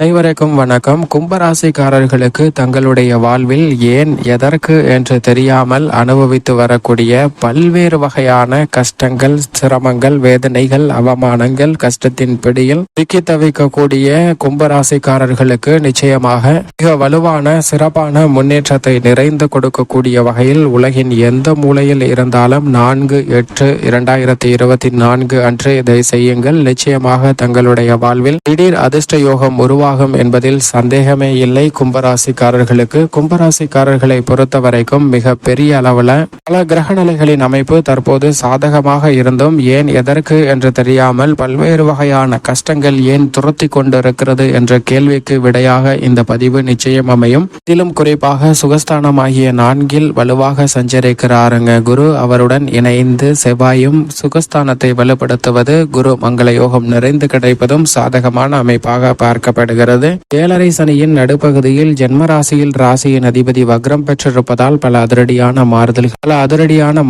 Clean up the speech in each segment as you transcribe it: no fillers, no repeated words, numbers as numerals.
அனைவருக்கும் வணக்கம். கும்பராசிக்காரர்களுக்கு தங்களுடைய வாழ்வில் ஏன் எதற்கு என்று தெரியாமல் அனுபவித்து வரக்கூடிய பல்வேறு வகையான கஷ்டங்கள், சிரமங்கள், வேதனைகள், அவமானங்கள், கஷ்டத்தின் பிடியில் சிக்கி தவிக்கக்கூடிய கும்பராசிக்காரர்களுக்கு நிச்சயமாக மிக வலுவான சிறப்பான முன்னேற்றத்தை நிறைந்து கொடுக்கக்கூடிய வகையில் உலகின் எந்த மூலையில் இருந்தாலும் 4/8/2024 அன்று இதை செய்யுங்கள். நிச்சயமாக தங்களுடைய வாழ்வில் திடீர் அதிர்ஷ்ட யோகம் உருவாகும் என்பதில் சந்தேகமே இல்லை. கும்பராசிக்காரர்களை பொறுத்த வரைக்கும் மிக பெரிய அளவுல பல கிரக நிலைகளின் அமைப்பு தற்போது சாதகமாக இருந்தும் ஏன் எதற்கு என்று தெரியாமல் பல்வேறு வகையான கஷ்டங்கள் ஏன் துரத்தி கொண்டிருக்கிறது என்ற கேள்விக்கு விடையாக இந்த பதிவு நிச்சயம் அமையும். இதிலும் குறிப்பாக சுகஸ்தானமாகிய 4 வலுவாக சஞ்சரிக்கிறாருங்க குரு. அவருடன் இணைந்து செவ்வாயும் சுகஸ்தானத்தை வலுப்படுத்துவது குரு மங்கள யோகம் நிறைந்து கிடைப்பதும் சாதகமான அமைப்பாக பார்க்கப்படுகிறது. 7.5 சனியின் நடுப்பகுதியில் ஜென்மராசியில் ராசியின் அதிபதி வக்ரம் பெற்றிருப்பதால் பல அதிரடியான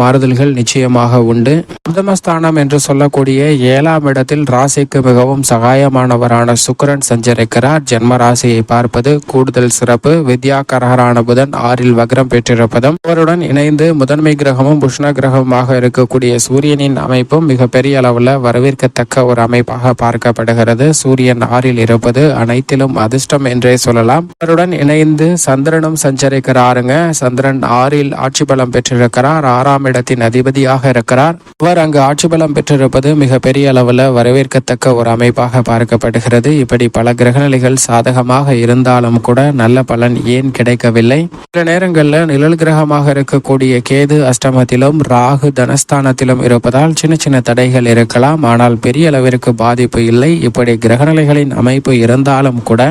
மாறுதல்கள் நிச்சயமாக உண்டு. உத்தமஸ்தானம் என்று சொல்லக்கூடிய 7ஆம் இடத்தில் ராசிக்கு மிகவும் சகாயமானவரான சுக்கிரன் சஞ்சரிக்கிறார். ஜென்ம ராசியை பார்ப்பது கூடுதல் சிறப்பு. வித்யாகரகரான புதன் 6இல் வக்ரம் பெற்றிருப்பதும் அவருடன் இணைந்து முதன்மை கிரகமும் உஷ்ண கிரகமாக இருக்கக்கூடிய சூரியனின் அமைப்பும் மிக பெரிய அளவில் வரவேற்கத்தக்க ஒரு அமைப்பாக பார்க்கப்படுகிறது. சூரியன் 6இல் இருப்பது அனைத்திலும் அதிர்ஷ்டம் என்றே சொல்லலாம். அவருடன் இணைந்து சந்திரனும் சஞ்சரிக்கிறாருங்க. சந்திரன் 6இல் ஆட்சி பலம் பெற்றிருக்கிறார். 6ஆம் இடத்தின் அதிபதியாக இருக்கிறார். அவர் அங்கு ஆட்சி பலம் பெற்றிருப்பது மிக பெரிய அளவில் வரவேற்கத்தக்க ஒரு அமைப்பாக பார்க்கப்படுகிறது. இப்படி பல கிரகநிலைகள் சாதகமாக இருந்தாலும் கூட நல்ல பலன் ஏன் கிடைக்கவில்லை? சில நேரங்களில் நிழல் கிரகமாக இருக்கக்கூடிய கேது அஷ்டமத்திலும் ராகு தனஸ்தானத்திலும் இருப்பதால் சின்ன சின்ன தடைகள் இருக்கலாம். ஆனால் பெரிய அளவிற்கு பாதிப்பு இல்லை. இப்படி கிரகநிலைகளின் அமைப்பு இருந்தாலும் கூட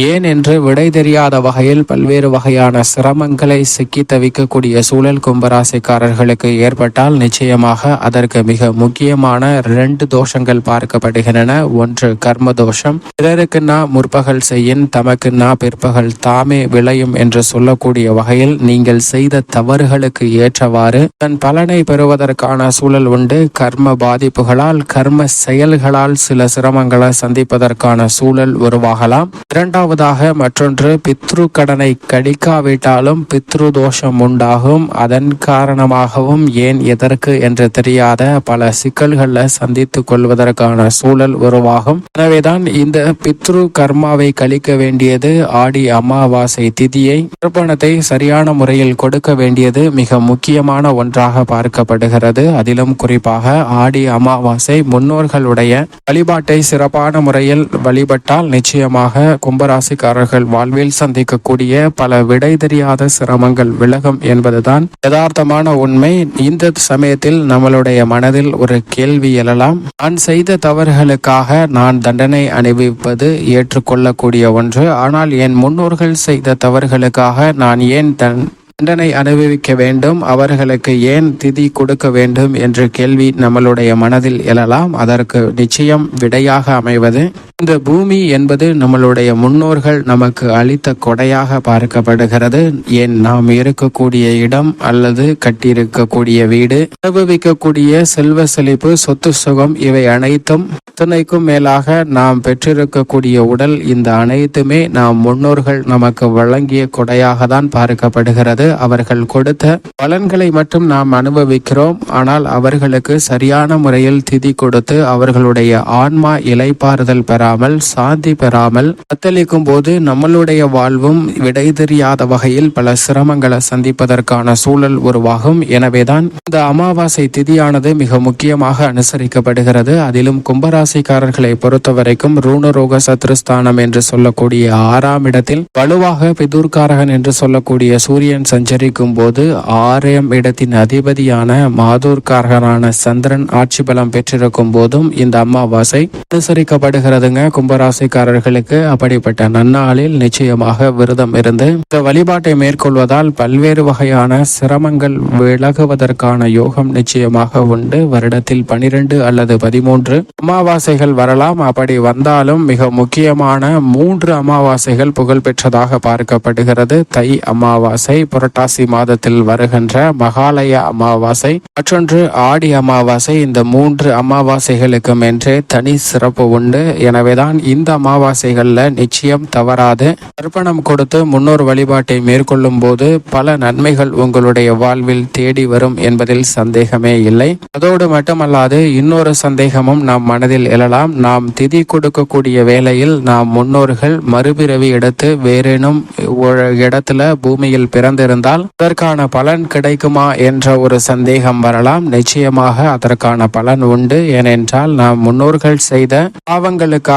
ஏன் என்று விடை தெரியாத வகையில் பல்வேறு வகையான சிரமங்களை சிக்கி தவிக்கக்கூடிய சூழல் கும்பராசிக்காரர்களுக்கு ஏற்பட்டால் நிச்சயமாக அதற்கு மிக முக்கியமான 2 தோஷங்கள் பார்க்கப்படுகின்றன. ஒன்று கர்ம தோஷம். பிறருக்கு முற்பகல் செய்யின் தமக்கு பிற்பகல் தாமே விளையும் என்று சொல்லக்கூடிய வகையில் நீங்கள் செய்த தவறுகளுக்கு ஏற்றவாறு தன் பலனை பெறுவதற்கான சூழல் உண்டு. கர்ம பாதிப்புகளால் கர்ம செயல்களால் சில சிரமங்களை சந்திப்பதற்கான சூழல் உருவாகலாம். இரண்டாவதாக மற்றொன்று பித்ரு கடனை கடிக்காவிட்டாலும் பித்ரு தோஷம் உண்டாகும். அதன் காரணமாகவும் ஏன் எதற்கு என்று தெரியாத பல சிக்கல்களை சந்தித்துக் கொள்வதற்கான சூழல் உருவாகும். எனவேதான் இந்த பித்ரு கர்மாவை கழிக்க வேண்டியது ஆடி அமாவாசை திதியை தர்ப்பணத்தை சரியான முறையில் கொடுக்க வேண்டியது மிக முக்கியமான ஒன்றாக பார்க்கப்படுகிறது. அதிலும் குறிப்பாக ஆடி அமாவாசை முன்னோர்களுடைய வழிபாட்டை சிறப்பான முறையில் வழிபட்டால் நிச்சயமாக கும்பராசிக்காரர்கள் வாழ்வில் சந்திக்கக்கூடிய பல விடை தெரியாத சிரமங்கள் விலகும் என்பதுதான் யதார்த்தமான உண்மை. இந்த சமயத்தில் நம்மளுடைய மனதில் ஒரு கேள்வி எழலாம். நான் செய்த தவறுகளுக்காக நான் தண்டனை அனுபவிப்பது ஏற்றுக்கொள்ளக்கூடிய ஒன்று. ஆனால் என் முன்னோர்கள் செய்த தவறுகளுக்காக நான் ஏன் தண்டனை அனுபவிக்க வேண்டும், அவர்களுக்கு ஏன் திதி கொடுக்க வேண்டும் என்ற கேள்வி நம்மளுடைய மனதில் எழலாம். அதற்கு நிச்சயம் விடையாக அமைவது இந்த பூமி என்பது நம்மளுடைய முன்னோர்கள் நமக்கு அளித்த கொடையாக பார்க்கப்படுகிறது. ஏன் நாம் இருக்கக்கூடிய இடம் அல்லது கட்டியிருக்கக்கூடிய வீடு, அனுபவிக்கக்கூடிய செல்வ செழிப்பு, சொத்து சுகம், இவை அனைத்தும் அத்தனைக்கும் மேலாக நாம் பெற்றிருக்கக்கூடிய உடல், இந்த அனைத்துமே நாம் முன்னோர்கள் நமக்கு வழங்கிய கொடையாக தான் பார்க்கப்படுகிறது. அவர்கள் கொடுத்த பலன்களை மட்டும் நாம் அனுபவிக்கிறோம். ஆனால் அவர்களுக்கு சரியான முறையில் திதி கொடுத்து அவர்களுடைய ஆன்மா இலைப்பாறுதல் பெறாமல் சாந்தி பெறாமல் தத்தளிக்கும் போது நம்மளுடைய வாழ்வும் விடை தெரியாத வகையில் பல சிரமங்களை சந்திப்பதற்கான சூழல் உருவாகும். எனவேதான் இந்த அமாவாசை திதியானது மிக முக்கியமாக அனுசரிக்கப்படுகிறது. அதிலும் கும்பராசிக்காரர்களை பொறுத்தவரைக்கும் ரூணரோக சத்ருஸ்தானம் என்று சொல்லக்கூடிய 6ஆம் இடத்தில் வலுவாக பிதுர்காரகன் என்று சொல்லக்கூடிய சூரியன் சஞ்சரிக்கும் போது 6ஆம் இடத்தின் அதிபதியான மாதூர்காரகனான சந்திரன் ஆட்சி பலம் பெற்றிருக்கும் போதும் இந்த அமாவாசை அனுசரிக்கப்படுகிறதுங்க. கும்பராசிக்காரர்களுக்கு அப்படிப்பட்ட நன்னாளில் நிச்சயமாக விரதம் இருந்து இந்த வழிபாட்டை மேற்கொள்வதால் பல்வேறு வகையான சிரமங்கள் விலகுவதற்கான யோகம் நிச்சயமாக உண்டு. வருடத்தில் 12 அல்லது 13 அமாவாசைகள் வரலாம். அப்படி வந்தாலும் மிக முக்கியமான 3 அமாவாசைகள் புகழ்பெற்றதாக பார்க்கப்படுகிறது. தை அமாவாசை, புரட்டாசி மாதத்தில் வருகின்ற மகாலய அமாவாசை, மற்றொன்று ஆடி அமாவாசை. இந்த 3 அமாவாசைகளுக்கும் என்றே தனி சிறப்பு உண்டு. எனவே எனவேதான் இந்த அமாவாசைகள்ல நிச்சயம் தவறாது தர்ப்பணம் கொடுத்து முன்னோர் வழிபாட்டை மேற்கொள்ளும் போது பல நன்மைகள் உங்களுடைய வாழ்வில் தேடி வரும் என்பதில் சந்தேகமே இல்லை. அதோடு மட்டுமல்லாது இன்னொரு சந்தேகமும் நம் மனதில் எழலாம். நாம் திதி கொடுக்கக்கூடிய வேளையில் நாம் முன்னோர்கள் மறுபிறவி எடுத்து வேறேனும் ஒரு இடத்துல பூமியில் பிறந்திருந்தால் அதற்கான பலன் கிடைக்குமா என்ற ஒரு சந்தேகம் வரலாம். நிச்சயமாக அதற்கான பலன் உண்டு. ஏனென்றால் நாம் முன்னோர்கள் செய்த பாவங்களுக்காக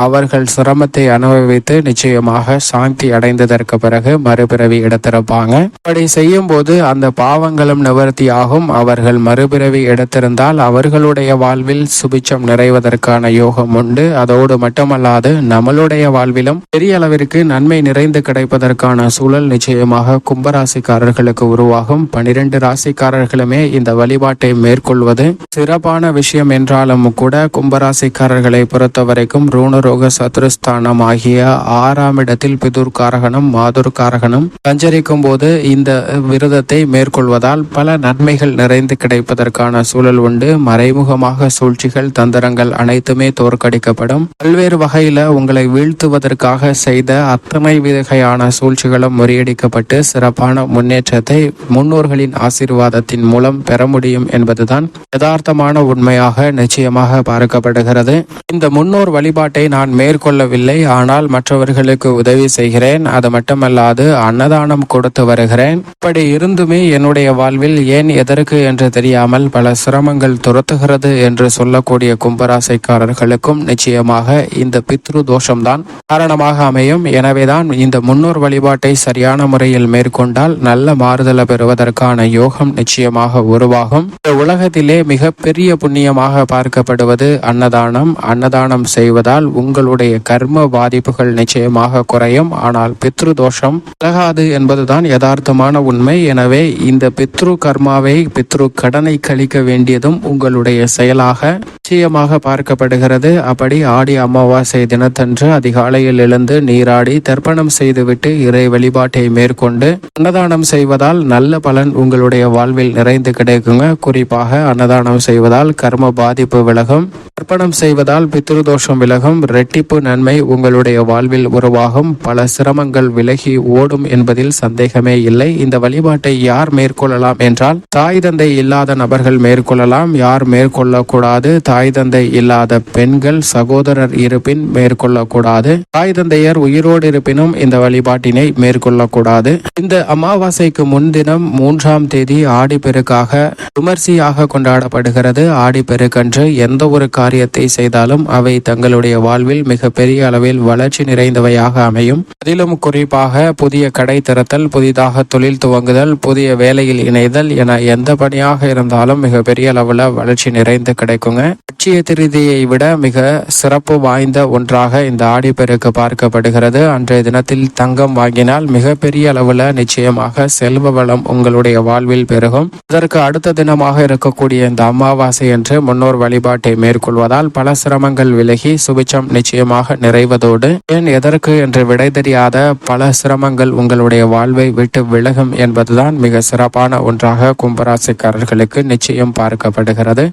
அவர்கள் சிரமத்தை அனுபவித்து நிச்சயமாக சாந்தி அடைந்ததற்கு பிறகு மறுபிறவி எடுத்திருப்பாங்க. அப்படி செய்யும் போது அந்த பாவங்களும் நிவர்த்தியாகும். அவர்கள் மறுபிறவி எடுத்திருந்தால் அவர்களுடைய வாழ்வில் சுபிச்சம் நிறைவதற்கான யோகம் உண்டு. அதோடு மட்டுமல்லாது நம்மளுடைய வாழ்விலும் பெரிய அளவிற்கு நன்மை நிறைந்து கிடைப்பதற்கான சூழல் நிச்சயமாக கும்பராசிக்காரர்களுக்கு உருவாகும். 12 ராசிக்காரர்களுமே இந்த வழிபாட்டை மேற்கொள்வது சிறப்பான விஷயம் என்றாலும் கூட கும்பராசிக்காரர்களை பொறுத்தவரைக்கும் ரூணரோக சத்துருஸ்தானம் ஆகிய 6ஆம் இடத்தில் பிதுர்காரகனும் மாதுர்காரகனும் சஞ்சரிக்கும் போது இந்த விரதத்தை மேற்கொள்வதால் பல நன்மைகள் நிறைந்து கிடைப்பதற்கான சூழல் உண்டு. மறைமுகமாக சூழ்ச்சிகள் தந்திரங்கள் அனைத்துமே தோற்கடிக்கப்படும். பல்வேறு வகையில உங்களை வீழ்த்துவதற்காக செய்த அத்தனை வகையான சூழ்ச்சிகளும் முறியடிக்கப்பட்டு சிறப்பான முன்னேற்றத்தை முன்னோர்களின் ஆசீர்வாதத்தின் மூலம் பெற முடியும் என்பதுதான் யதார்த்தமான உண்மையாக நிச்சயமாக பார்க்கப்படுகிறது. இந்த முன்னோர் வழிபாட்டை நான் மேற்கொள்ளவில்லை, ஆனால் மற்றவர்களுக்கு உதவி செய்கிறேன். அது மட்டுமல்லாது அன்னதானம் கொடுத்து வருகிறேன். இப்படி இருந்துமே என்னுடைய வாழ்வில் ஏன் எதற்கு என்று தெரியாமல் பல சிரமங்கள் துரத்துகிறது என்று சொல்லக்கூடிய கும்பராசிக்காரர்களுக்கும் நிச்சயமாக இந்த பித்ரு தோஷம்தான் காரணமாக அமையும். எனவேதான் இந்த முன்னோர் வழிபாட்டை சரியான முறையில் மேற்கொண்டால் நல்ல மாறுதலை பெறுவதற்கான யோகம் நிச்சயமாக உருவாகும். இந்த உலகத்திலே மிக பெரிய புண்ணியமாக பார்க்கப்படுவது அன்னதானம். அன்னதானம் செய்வதால் உங்களுடைய கர்ம பாதிப்புகள் நிச்சயமாக குறையும். ஆனால் பித்ரு தோஷம் விலகாது என்பதுதான் யதார்த்தமான உண்மை. எனவே இந்த பித்ரு கர்மாவை பித்ரு கடனை கழிக்க வேண்டியதும் உங்களுடைய செயலாக நிச்சயமாக பார்க்கப்படுகிறது. அப்படி ஆடி அமாவாசை தினத்தன்று அதிகாலையில் எழுந்து நீராடி தர்ப்பணம் செய்துவிட்டு இறை வழிபாட்டை மேற்கொண்டு அன்னதானம் செய்வதால் நல்ல பலன் உங்களுடைய வாழ்வில் நிறைந்து கிடைக்குங்க. குறிப்பாக அன்னதானம் செய்வதால் கர்ம பாதிப்பு விலகும். தர்ப்பணம் செய்வதால் பித்ருதோஷம் விலகும். இரட்டிப்பு நன்மை உங்களுடைய வாழ்வில் உருவாகும். பல சிரமங்கள் விலகி ஓடும் என்பதில் சந்தேகமே இல்லை. இந்த வழிபாட்டை யார் மேற்கொள்ளலாம் என்றால் தாய் தந்தை இல்லாத நபர்கள் மேற்கொள்ளலாம். யார் மேற்கொள்ளக்கூடாது? தாய் தந்தை இல்லாத பெண்கள் சகோதரர் இருப்பின் மேற்கொள்ளக்கூடாது. தாய் தந்தையர் உயிரோடு இருப்பினும் இந்த வழிபாட்டினை மேற்கொள்ளக்கூடாது. இந்த அமாவாசைக்கு முன்தினம் 3ஆம் தேதி ஆடிப்பெருக்காக விமர்சையாக கொண்டாடப்படுகிறது. ஆடிப்பெருக்கன்று எந்த ஒரு காரியத்தை செய்தாலும் அவை தங்களுடைய வாழ்வில் மிக பெரிய அளவில் வளர்ச்சி நிறைந்தவையாக அமையும். அதிலும் குறிப்பாக புதிய கடை திறத்தல், புதிதாக தொழில் துவங்குதல், புதிய வேலையில் இணைதல் என எந்த பணியாக இருந்தாலும் மிக பெரிய அளவில் வளர்ச்சி நிறைந்து கிடைக்குங்க. அட்சய திருதியை விட மிக சிறப்பு வாய்ந்த ஒன்றாக இந்த ஆடிப்பெருக்கு பார்க்கப்படுகிறது. அன்றைய தினத்தில் தங்கம் வாங்கினால் மிகப்பெரிய அளவில் நிச்சயமாக செல்வ வளம் உங்களுடைய வாழ்வில் பெருகும். இதற்கு அடுத்த தினமாக இருக்கக்கூடிய இந்த அமாவாசை என்று முன்னோர் வழிபாட்டை மேற்கொள்வதால் பல சிரமங்கள் விலகி சுபிச்சம் நிச்சயமாக நிறைவதோடு ஏன் எதற்கு என்று விடை தெரியாத பல சிரமங்கள் உங்களுடைய வாழ்வை விட்டு விலகும் என்பதுதான் மிக சிறப்பான ஒன்றாக கும்பராசிக்காரர்களுக்கு நிச்சயம் பார்க்கப்படுகிறது.